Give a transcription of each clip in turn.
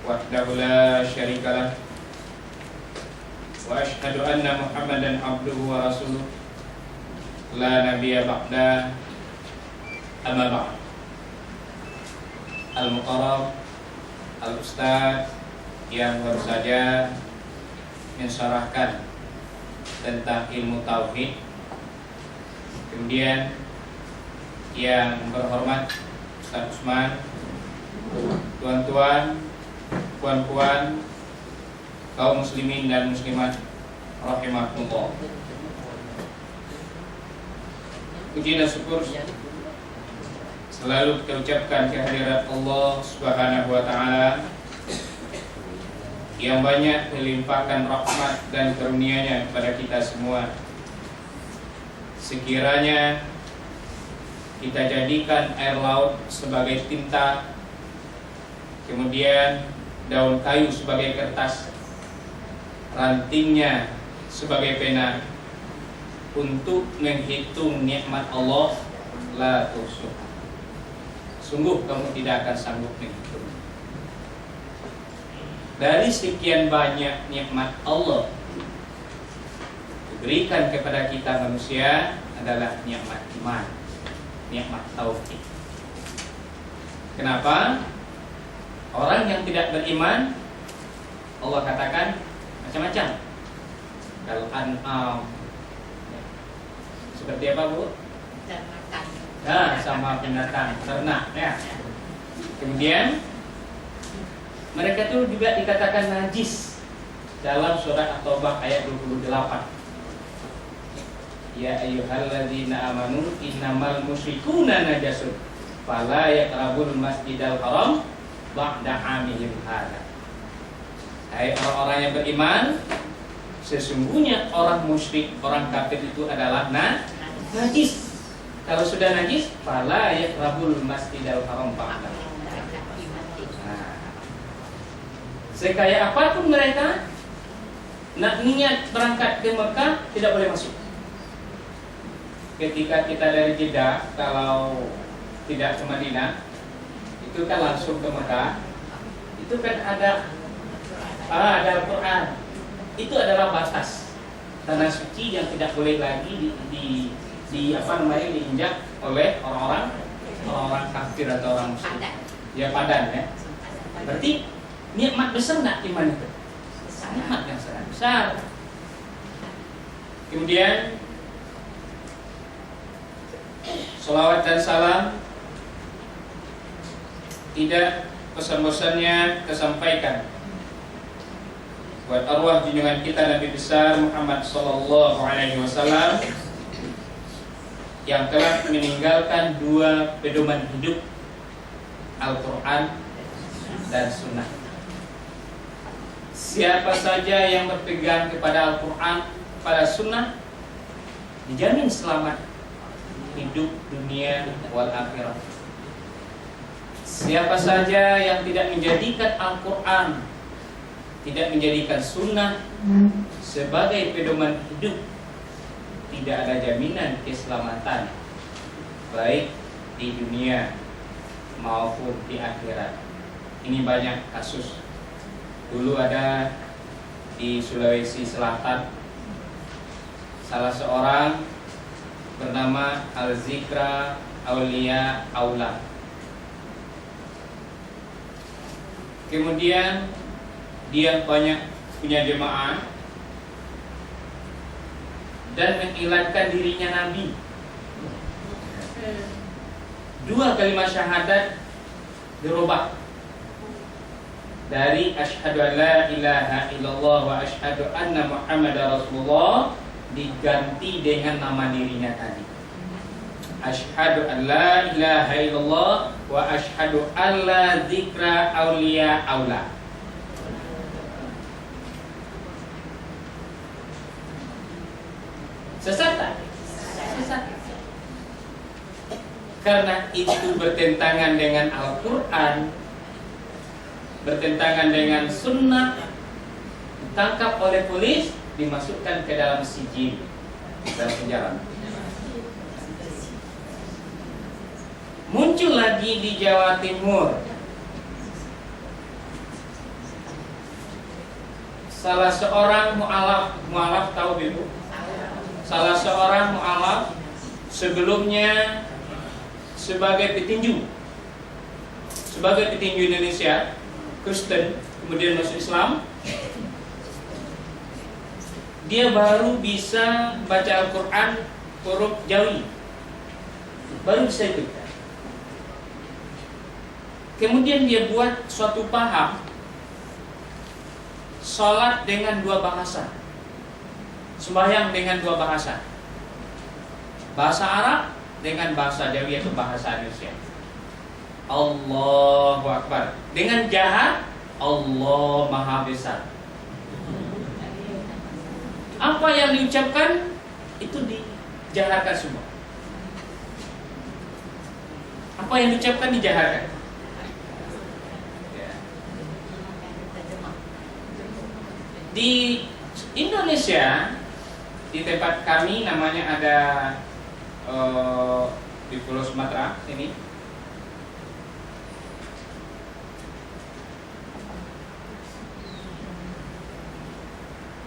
وحده لا شريك له وأشهد أن محمدا عبده ورسوله لا نبي بعده أما بعد. Al-Muqarrab Al-Ustaz yang baru saja mensyarahkan tentang ilmu tauhid, kemudian yang berhormat Ustaz Usman, tuan-tuan, puan-puan, kaum muslimin dan muslimat rahimakumullah. Puji dan syukur selalu kita ucapkan kehadirat Allah Subhanahu wa taala yang banyak melimpahkan rahmat dan karunia-Nya kepada kita semua. Sekiranya kita jadikan air laut sebagai tinta, kemudian daun kayu sebagai kertas, rantingnya sebagai pena, untuk menghitung nikmat Allah la tuhsuha. Sungguh kamu tidak akan sanggup menghitung. Dari sekian banyak nikmat Allah diberikan kepada kita manusia adalah nikmat iman, nikmat tauhid. Kenapa? Orang yang tidak beriman, Allah katakan macam-macam. Al-An'am. Seperti apa, Bu? Nah, sama binatang ternak ya. Kemudian mereka itu juga dikatakan najis dalam surah At-Taubah ayat 28. Ya ayyuhalladzina amanu innamal musyrikuuna najasun fala yaqrabul masjidal haram ba'da 'amihim hadza. Hai orang-orang yang beriman, sesungguhnya orang musyrik, orang kafir itu adalah najis. Kalau sudah najis, fala yaqrabul masjidal haram ba'da. Sekaya apapun mereka, nak niat berangkat ke Mekah tidak boleh masuk. Ketika kita dari Jeddah, kalau tidak ke Madinah, itu kan langsung ke Mekah. Itu kan ada Al-Quran. Itu adalah batas tanah suci yang tidak boleh lagi diinjak oleh orang-orang kafir atau orang musyrik. Ya padan ya. Berarti nikmat besar nak iman itu. Nikmat yang sangat besar. Kemudian salawat dan salam tidak pesan-pesannya kesampaikan buat arwah junjungan kita Nabi besar Muhammad sallallahu alaihi wasallam yang telah meninggalkan dua pedoman hidup, Al-Quran dan Sunnah. Siapa saja yang berpegang kepada Al-Quran, pada Sunnah, dijamin selamat hidup dunia wal akhirah. Siapa saja yang tidak menjadikan Al-Quran, tidak menjadikan Sunnah sebagai pedoman hidup, tidak ada jaminan keselamatan baik di dunia maupun di akhirat. Ini banyak kasus. Dulu ada di Sulawesi Selatan salah seorang bernama Al-Zikra Aulia Aula. Kemudian dia banyak punya jemaah dan mengilatkan dirinya Nabi. Dua kalimat syahadat dirubah dari asyhadu an la ilaha illallah wa asyhadu anna muhammadar rasulullah diganti dengan nama dirinya tadi. Asyhadu an la ilaha illallah wa asyhadu alla dzikra aulia aula. Sesat tak? Sesat. Karena itu bertentangan dengan Al-Quran, bertentangan dengan Sunnah, ditangkap oleh polis, dimasukkan ke dalam sijil, dalam penjara. Muncul lagi di Jawa Timur salah seorang mu'alaf tahu Ibu? Salah seorang mu'alaf sebelumnya sebagai petinju Indonesia, Kristen, kemudian masuk Islam. Dia baru bisa baca Al-Quran huruf Jawi, baru bisa itu. Kemudian dia buat suatu paham sholat dengan dua bahasa, sembahyang dengan dua bahasa, bahasa Arab dengan bahasa Jawi atau bahasa Indonesia. Allahu Akbar dengan jahat, Allah Maha Besar. Apa yang diucapkan itu dijaharkan semua. Apa yang diucapkan dijaharkan. Di Indonesia, di tempat kami namanya ada di Pulau Sumatera ini.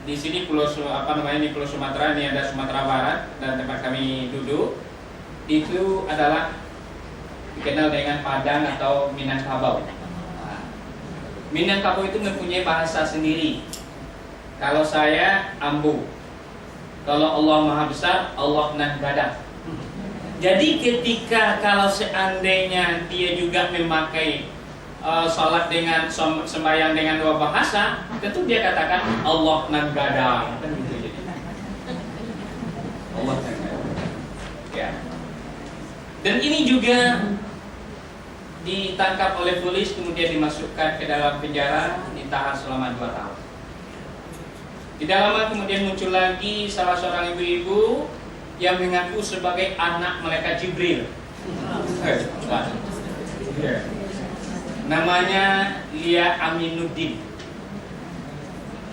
Di sini di Pulau Sumatera ini ada Sumatera Barat dan tempat kami duduk itu adalah dikenal dengan Padang atau Minangkabau. Minangkabau itu mempunyai bahasa sendiri. Kalau saya Ambo, kalau Allah Maha Besar, Allah nan Gadang. Jadi ketika kalau seandainya dia juga memakai salat dengan sembahyang dengan dua bahasa, tentu dia katakan Allah nan Gadang. Kan gitu jadi. Allah nan Gadang. Ya. Dan ini juga ditangkap oleh polis, kemudian dimasukkan ke dalam penjara, ditahan selama 2 tahun. Tidak lama kemudian muncul lagi salah seorang ibu-ibu yang mengaku sebagai anak malaikat Jibril. Namanya Lia Aminuddin,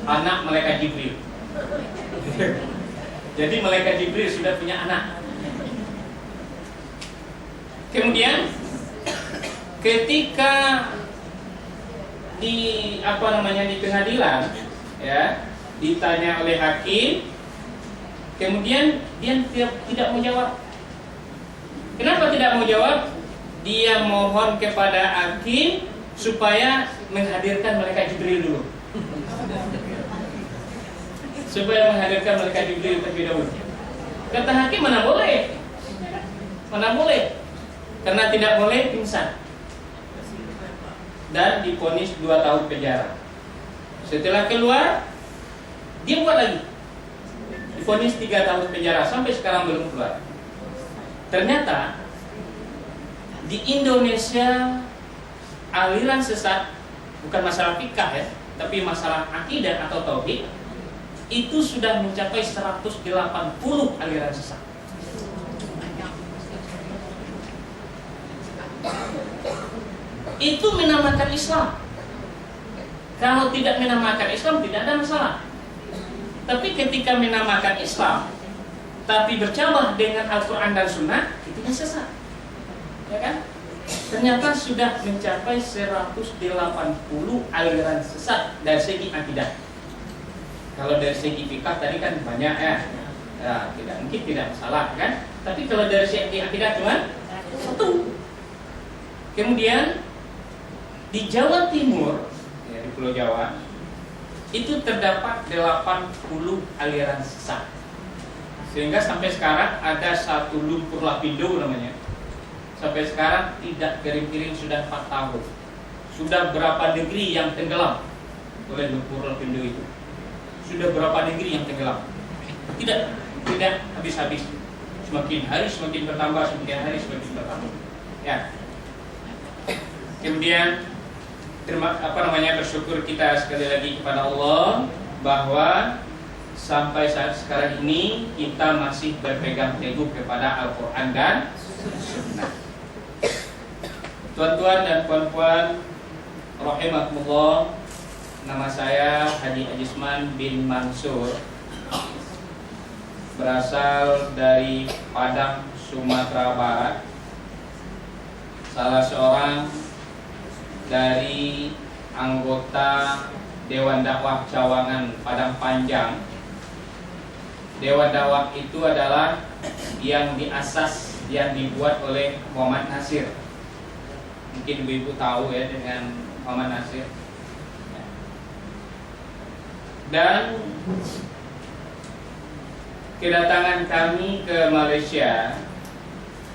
anak malaikat Jibril. Jadi malaikat Jibril sudah punya anak. Kemudian ketika di di pengadilan, ya, ditanya oleh hakim, kemudian dia tidak mau jawab. Kenapa tidak mau jawab? Dia mohon kepada hakim supaya menghadirkan malaikat Jibril dulu. Supaya menghadirkan malaikat Jibril terlebih dahulu. Kata hakim, mana boleh? Mana boleh? Karena tidak boleh pingsan. Dan divonis 2 tahun penjara. Setelah keluar, dia buat lagi, divonis 3 tahun penjara, sampai sekarang belum keluar. Ternyata di Indonesia aliran sesat, bukan masalah fikah ya, tapi masalah akidah atau tauhid, itu sudah mencapai 180 aliran sesat. Itu menamakan Islam. Kalau tidak menamakan Islam tidak ada masalah. Tapi ketika menamakan Islam tapi bercabang dengan Al-Quran dan Sunnah, itu sesat. Ya kan? Ternyata sudah mencapai 180 aliran sesat dari segi akidah. Kalau dari segi fikah tadi kan banyak ya. Ya, tidak masalah kan? Tapi kalau dari segi akidah cuma satu. Kemudian di Jawa Timur, ya, di Pulau Jawa, itu terdapat 80 aliran sesat. Sehingga sampai sekarang ada satu lumpur lapindo namanya. Sampai sekarang tidak kering-kering sudah 4 tahun. Sudah berapa negeri yang tenggelam oleh lumpur lapindo itu? Sudah berapa negeri yang tenggelam? Tidak habis-habis. Semakin hari semakin bertambah, semakin hari semakin bertambah. Ya. Kemudian bersyukur kita sekali lagi kepada Allah bahwa sampai saat sekarang ini kita masih berpegang teguh kepada Al-Quran dan Sunnah. Tuan-tuan dan puan-puan rahimakumullah, nama saya Haji Ajisman bin Mansur, berasal dari Padang, Sumatera Barat, salah seorang dari anggota Dewan Dakwah Cawangan Padang Panjang. Dewan Dakwah itu adalah yang dibuat oleh Muhammad Nasir. Mungkin ibu-ibu tahu ya dengan Muhammad Nasir. Dan kedatangan kami ke Malaysia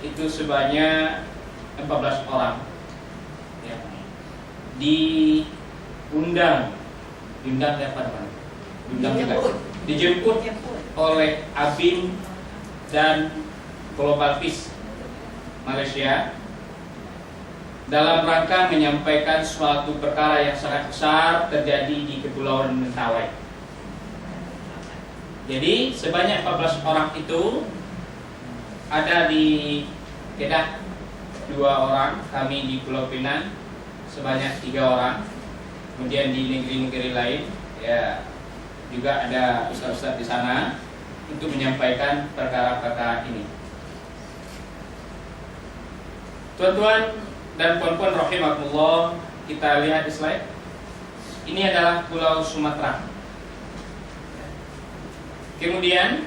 itu sebanyak 14 orang ya. Diundang dijemput oleh ABIN dan Global Peace Malaysia dalam rangka menyampaikan suatu perkara yang sangat besar terjadi di Kepulauan Mentawai. Jadi sebanyak 14 orang itu ada di Kedah 2 orang, kami di Pulau Pinang sebanyak 3 orang. Kemudian di negeri-negeri lain ya juga ada ustaz-ustaz di sana untuk menyampaikan perkara-perkara ini. Tuan-tuan dan puan-puan rahimakumullah, kita lihat di slide. Ini adalah Pulau Sumatera. Kemudian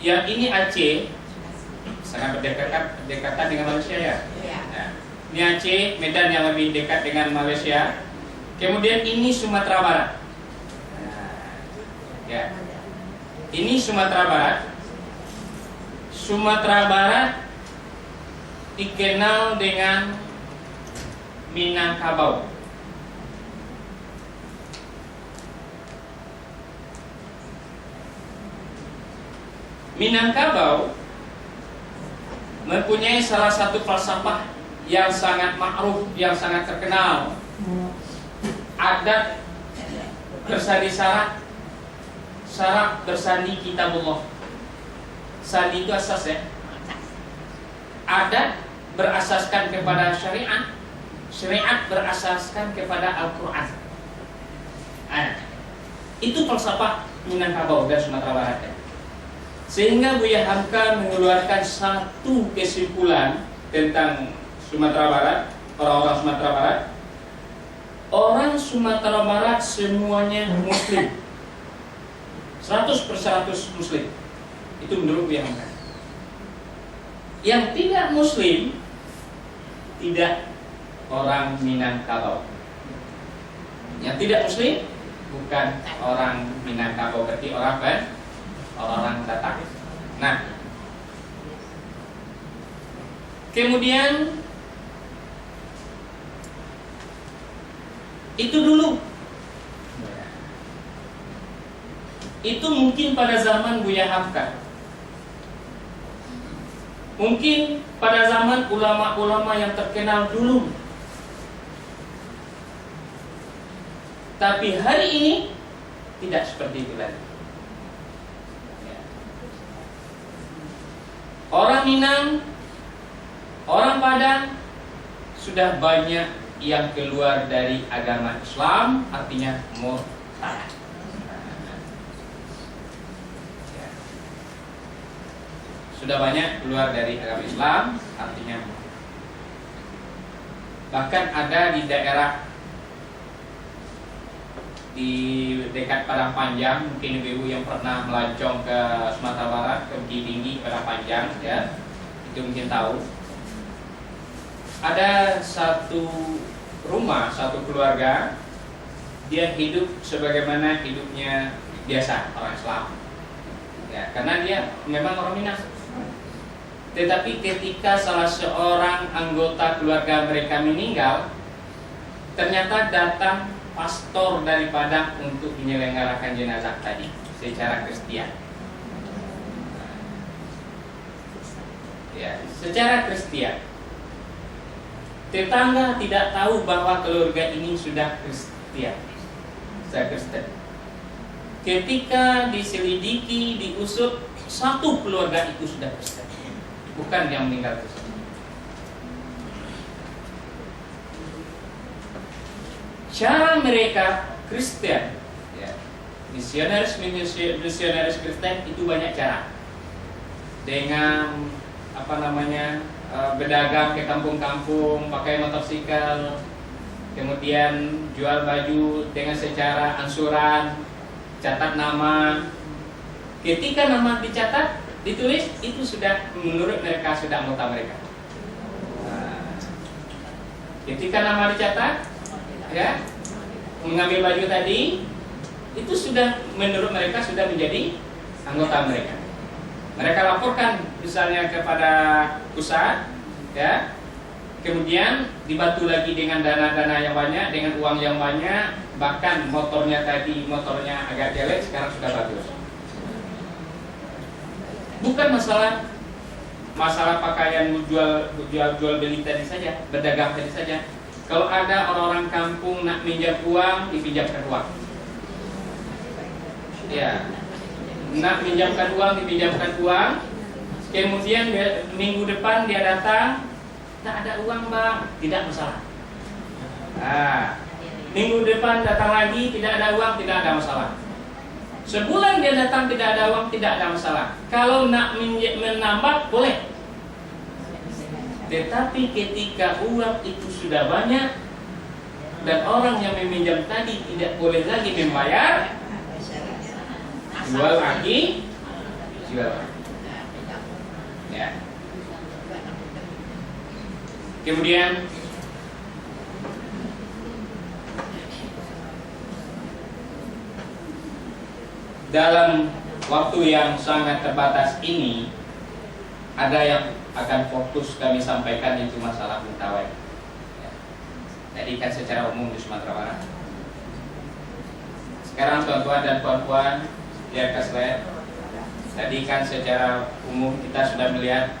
yang ini Aceh, sangat berdekatan dengan Malaysia ya. Nah, ini Aceh, Medan yang lebih dekat dengan Malaysia. Kemudian ini Sumatera Barat. Ya. Ini Sumatera Barat. Sumatera Barat dikenal dengan Minangkabau. Minangkabau mempunyai salah satu falsafah yang sangat ma'ruf, yang sangat terkenal. Adat bersandi syarat bersandi kitabullah. Sandi itu asas ya. Adat berasaskan kepada syariat, syariat berasaskan kepada Al-Quran. Itu falsafah Minangkabau dan Sumatera Barat ya. Sehingga Buya Hamka mengeluarkan satu kesimpulan tentang Sumatera Barat, orang-orang Sumatera Barat. Orang Sumatera Barat semuanya Muslim, 100% Muslim. Itu menurut Buya Hamka. Yang tidak Muslim tidak orang Minangkabau. Yang tidak Muslim bukan orang Minangkabau, berarti orang Batak. Nah, kemudian itu dulu, itu mungkin pada zaman Buya Hamka, mungkin pada zaman ulama-ulama yang terkenal dulu. Tapi hari ini tidak seperti itu lagi. Orang Minang, orang Padang sudah banyak yang keluar dari agama Islam, artinya murtad. Sudah banyak keluar dari agama Islam, artinya bahkan ada di daerah di dekat Padang Panjang, mungkin ibu-ibu yang pernah melancong ke Sumatera Barat, ke Bukit Tinggi, Padang Panjang ya, itu mungkin tahu. Ada satu rumah, satu keluarga, dia hidup sebagaimana hidupnya biasa orang Islam ya, karena dia memang orang Minang. Tetapi ketika salah seorang anggota keluarga mereka meninggal, ternyata datang pastor dari Padang untuk menyelenggarakan jenazah tadi secara Kristen. Ya, secara Kristen. Tetangga tidak tahu bahwa keluarga ini sudah Kristen. Sudah Kristen. Ketika diselidiki, diusut, satu keluarga itu sudah Kristen, bukan yang meninggal Kristen. Cara mereka Kristen, ya, misionaris Kristen itu banyak cara. Dengan berdagang ke kampung-kampung, pakai motorsikal, kemudian jual baju dengan secara angsuran, catat nama. Ketika nama dicatat, ditulis, itu sudah menurut mereka sudah anggota mereka. Nah, ketika nama dicatat, ya, mengambil baju tadi, itu sudah menurut mereka sudah menjadi anggota mereka. Mereka laporkan misalnya kepada pusat, ya. Kemudian dibantu lagi dengan dana-dana yang banyak, dengan uang yang banyak, bahkan motornya agak jelek, sekarang sudah bagus. Bukan masalah pakaian jual beli tadi saja, berdagang tadi saja. Kalau ada orang-orang kampung nak minjam uang, dipinjamkan uang. Ya, nak minjamkan uang, dipinjamkan uang. Kemudian minggu depan dia datang, tak ada uang bang, tidak masalah. Nah, minggu depan datang lagi, tidak ada uang, tidak ada masalah. Sebulan dia datang tidak ada uang, tidak ada masalah. Kalau nak menambah boleh. Tetapi ketika uang itu sudah banyak dan orang yang meminjam tadi tidak boleh lagi membayar, jual lagi. Ya. Kemudian dalam waktu yang sangat terbatas ini, ada yang akan fokus kami sampaikan, itu masalah mentawai. Ya. Tadi kan secara umum di Sumatera Barat. Sekarang tuan-tuan dan puan-puan di atas slide, tadi kan secara umum kita sudah melihat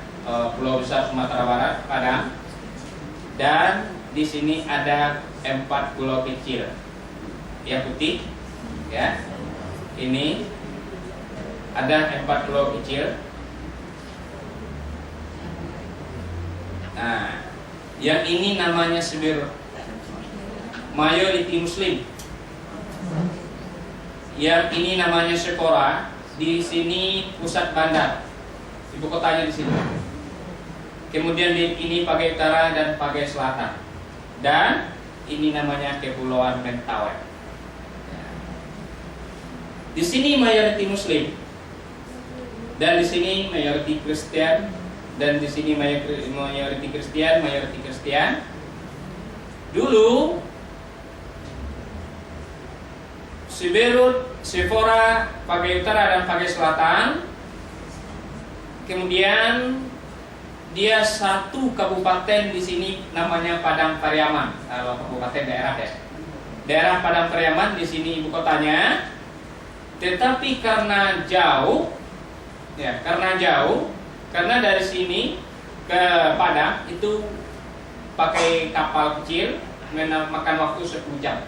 pulau besar Sumatera Barat, Padang, dan di sini ada 4 pulau kecil yang putih, ya. Ini ada 4 pulau kecil. Nah, yang ini namanya Sibir, mayoriti Muslim. Yang ini namanya Sekora. Di sini pusat bandar, ibu kotanya di sini. Kemudian ini Pagai Utara dan Pagai Selatan. Dan ini namanya Kepulauan Mentawai. Di sini mayoriti Muslim, dan di sini mayoriti Kristen, dan di sini mayoriti Kristen. Dulu Siberut, Sephora, Pagai Utara dan Pagai Selatan. Kemudian dia satu kabupaten di sini namanya Padang Pariaman. Kalau kabupaten daerah ya. Daerah Padang Pariaman di sini ibu kotanya. Tetapi karena jauh, karena dari sini ke Padang itu pakai kapal kecil, makan waktu 10 jam.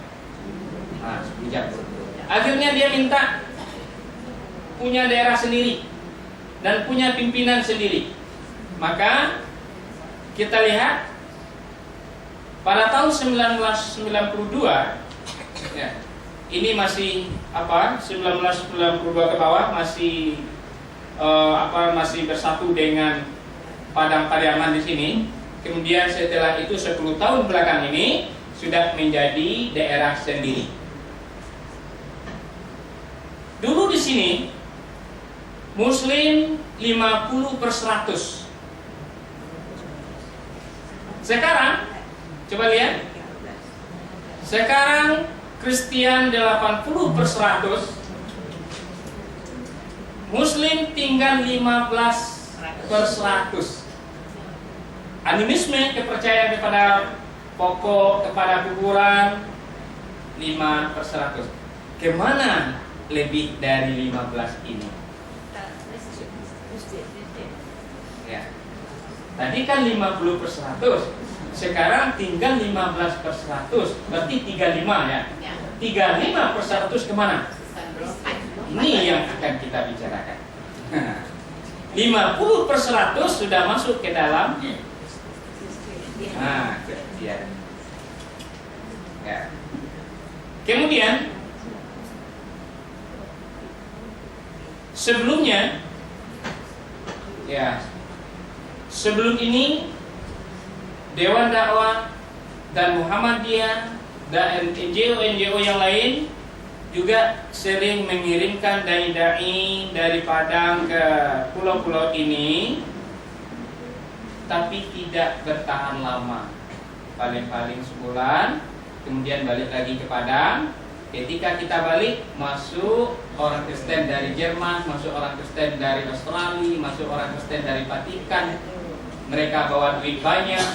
Nah, 10 jam. Akhirnya dia minta punya daerah sendiri dan punya pimpinan sendiri. Maka kita lihat pada tahun 1992, ya, ini masih 1992 ke bawah, masih masih bersatu dengan Padang Pariaman di sini. Kemudian setelah itu 10 tahun belakang ini sudah menjadi daerah sendiri. Dulu di sini Muslim 50/100. Sekarang coba lihat. Sekarang Kristen 80/100. Muslim tinggal 15/100. Animisme, kepercayaan kepada pokok, kepada kuburan, 5/100. Kemana lebih dari 15 ini? Ya. Tadi kan 50/100. Sekarang tinggal 15/100. Berarti 35 ya. 35/100 kemana? Ini yang akan kita bicarakan. 50/100 sudah masuk ke dalam. Nah, kemudian. Ya. Kemudian sebelumnya, ya, sebelum ini Dewan Dakwah dan Muhammadiyah dan NGO yang lain juga sering mengirimkan dai-dai dari Padang ke pulau-pulau ini, tapi tidak bertahan lama, paling-paling sebulan, kemudian balik lagi ke Padang. Ketika kita balik, masuk orang Kristen dari Jerman, masuk orang Kristen dari Australia, masuk orang Kristen dari Vatikan. Mereka bawa duit banyak,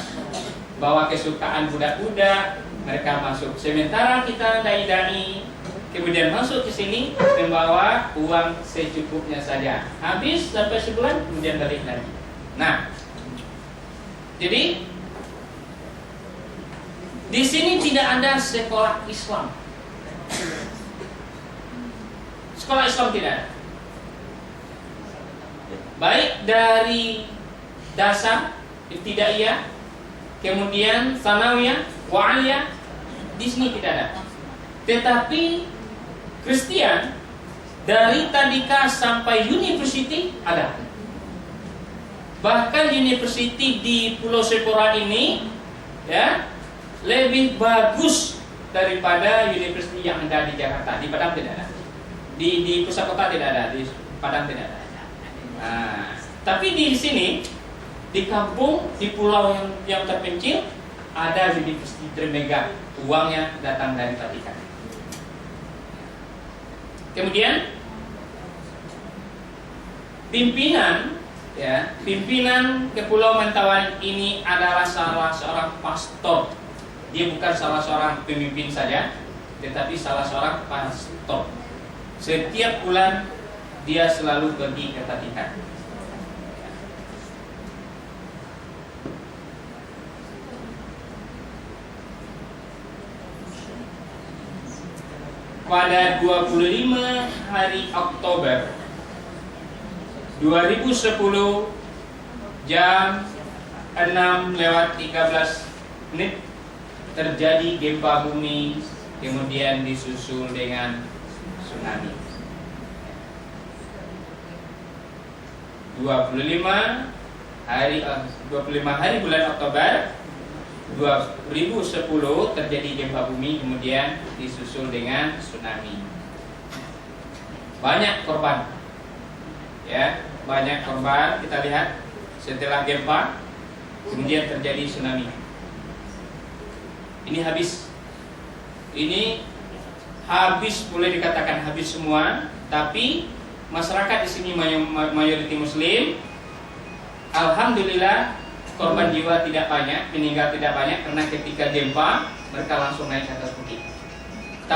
bawa kesukaan budak-budak, mereka masuk. Sementara kita dai-dai kemudian masuk ke sini membawa uang secukupnya saja. Habis sampai sebulan, kemudian balik lagi. Nah, jadi di sini tidak ada sekolah Islam. Sekolah Islam tidak ada. Baik dari dasar, ibtidaiyah, kemudian sanawiyah, wa'aliyah, di sini tidak ada. Tetapi Kristen dari tadika sampai university ada. Bahkan university di Pulau Sepora ini ya lebih bagus daripada university yang ada di Jakarta. Di Padang tidak ada. Di pusat kota tidak ada, di Padang tidak ada. Nah, tapi di sini, di kampung, di pulau yang terpencil, ada university termega, uangnya datang dari Vatikan. Kemudian pimpinan Kepulauan Mentawai ini adalah salah seorang pastor. Dia bukan salah seorang pemimpin saja, tetapi salah seorang pastor. Setiap bulan dia selalu pergi ke Vatikan. Pada 25 hari Oktober 2010 jam 6:13 terjadi gempa bumi, kemudian disusul dengan tsunami. 25 hari bulan Oktober 2010 terjadi gempa bumi, kemudian disusul dengan tsunami. Banyak korban. Ya, banyak korban. Kita lihat setelah gempa kemudian terjadi tsunami. Ini habis. Ini habis, boleh dikatakan habis semua, tapi masyarakat di sini mayoriti muslim. Alhamdulillah korban jiwa tidak banyak, meninggal tidak banyak, karena ketika gempa mereka langsung naik ke atas bukit.